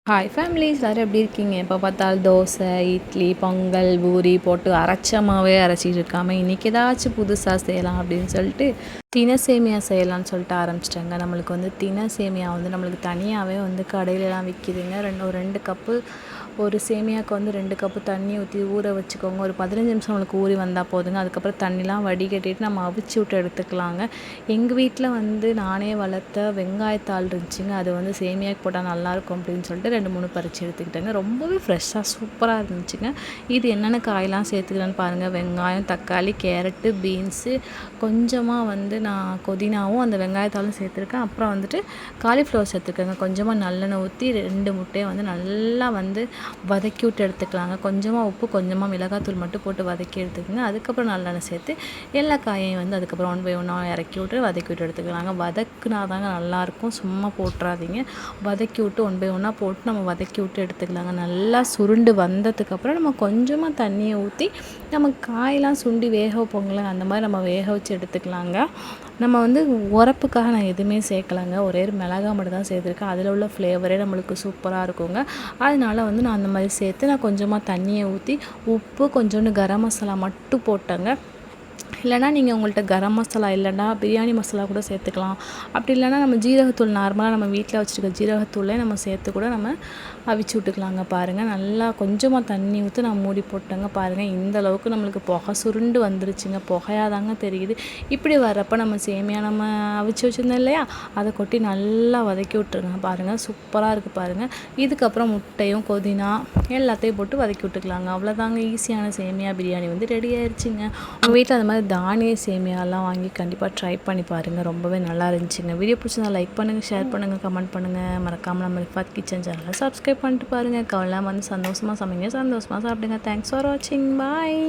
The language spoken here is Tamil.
ஹாய் ஃபேமிலிஸ் எல்லோரும் எப்படி இருக்கீங்க? எப்போ பார்த்தாலும் தோசை, இட்லி, பொங்கல், பூரி போட்டு அரைச்ச மாவே அரைச்சிட்டு இருக்காமல் இன்றைக்கி ஏதாச்சும் புதுசாக செய்யலாம் அப்படின்னு சொல்லிட்டு தினை சேமியா செய்யலாம்னு சொல்லிட்டு ஆரம்பிச்சிட்டாங்க. நம்மளுக்கு வந்து தினை சேமியா வந்து நம்மளுக்கு தனியாகவே வந்து கடையிலலாம் விற்கிதுங்க. ஒரு 2 கப்பு ஒரு சேமியாவுக்கு வந்து 2 கப்பு தண்ணி ஊற்றி ஊற வச்சுக்கோங்க. ஒரு 15 நிமிஷம் நம்மளுக்கு ஊறி வந்தால் போதுங்க. அதுக்கப்புறம் தண்ணிலாம் வடிகட்டிட்டு நம்ம அவிச்சு விட்டு எடுத்துக்கலாங்க. எங்கள் வீட்டில் வந்து நானே வளர்த்த வெங்காயத்தாள் இருந்துச்சுங்க. அது வந்து சேமியாவுக்கு போட்டால் நல்லாயிருக்கும் அப்படின்னு சொல்லிட்டு 2, 3 பறித்து எடுத்துக்கிட்டேங்க. ரொம்பவே ஃப்ரெஷ்ஷாக சூப்பராக இருந்துச்சுங்க. இது என்னென்ன காயெல்லாம் சேர்த்துக்கிறேன்னு பாருங்கள். வெங்காயம், தக்காளி, கேரட்டு, பீன்ஸு, கொஞ்சமாக வந்து நான் புதினாவும் அந்த வெங்காயத்தாலும் சேர்த்துருக்கேன். அப்புறம் வந்துட்டு காலிஃப்ளவர் சேர்த்துருக்கேங்க. கொஞ்சமாக நல்லெண்ணெய் ஊற்றி 2 முட்டையை வந்து நல்லா வந்து வதக்கி விட்டு எடுத்துக்கலாங்க. கொஞ்சமாக உப்பு, கொஞ்சமாக மிளகாத்தூள் மட்டும் போட்டு வதக்கி எடுத்துக்கோங்க. அதுக்கப்புறம் நல்லெண்ணெய் சேர்த்து எல்லா காயையும் வந்து அதுக்கப்புறம் 1 பை 1 இறக்கி விட்டு வதக்கி விட்டு எடுத்துக்கலாங்க. வதக்குனா தாங்க நல்லாயிருக்கும், சும்மா போட்டுறாதீங்க. வதக்கி விட்டு 1 பை 1 போட்டு நம்ம வதக்கி விட்டு எடுத்துக்கலாங்க. நல்லா சுருண்டு வந்ததுக்கப்புறம் நம்ம கொஞ்சமாக தண்ணியை ஊற்றி நம்ம காயெல்லாம் சுண்டி வேக வைப்போங்கள, அந்த மாதிரி நம்ம வேக வச்சு எடுத்துக்கலாங்க. நம்ம வந்து உரப்புக்காக நான் எதுவுமே சேர்க்கலைங்க. ஒரே ஒரு மிளகா மட்டும் தான் சேர்த்துருக்கேன். அதில் உள்ள ஃப்ளேவரே நம்மளுக்கு சூப்பராக இருக்குங்க. அதனால வந்து நான் அந்த மாதிரி சேர்த்து நான் கொஞ்சமாக தண்ணியை ஊற்றி உப்பு, கொஞ்சோண்டு கரம் மசாலா மட்டும் போட்டேங்க. இல்லைனா நீங்கள் உங்கள்கிட்ட கரம் மசாலா இல்லைனா பிரியாணி மசாலா கூட சேர்த்துக்கலாம். அப்படி இல்லைனா நம்ம ஜீரகத்தூள் நார்மலாக நம்ம வீட்டில் வச்சுருக்க ஜீரகத்தூளே நம்ம சேர்த்து கூட நம்ம அவிச்சு விட்டுக்கலாங்க. பாருங்கள், நல்லா கொஞ்சமாக தண்ணி ஊற்றி நான் மூடி போட்டேங்க. பாருங்கள், இந்த அளவுக்கு நம்மளுக்கு புகை சுருண்டு வந்துருச்சுங்க. புகையாதாங்க தெரியுது. இப்படி வர்றப்போ நம்ம சேமியா நம்ம அவிச்சு வச்சுருந்தோம் இல்லையா, அதை கொட்டி நல்லா வதக்கி விட்டுருங்க. பாருங்கள், சூப்பராக இருக்குது பாருங்கள். இதுக்கப்புறம் முட்டையும் புதினா எல்லாத்தையும் போட்டு வதக்கி விட்டுக்கலாங்க. அவ்வளோதாங்க, ஈஸியான சேமியா பிரியாணி வந்து ரெடி ஆயிடுச்சுங்க. உங்கள் வீட்டில் அந்த மாதிரி தானிய சேமியாலாம் வாங்கி கண்டிப்பாக ட்ரை பண்ணி பாருங்கள். ரொம்பவே நல்லா இருந்துச்சுங்க. வீடியோ பிடிச்சா லைக் பண்ணுங்கள், ஷேர் பண்ணுங்கள், கமெண்ட் பண்ணுங்கள். மறக்காமல் நம்ம ரிஃபாத் கிச்சன் சேனலை சப்ஸ்கிரைப் பண்ணிட்டு பாருங்கள். கவலைலாம் வந்து சந்தோஷமாக சமைங்க, சந்தோஷமாக சாப்பிடுங்க. தேங்க்ஸ் ஃபார் வாட்சிங். பாய்.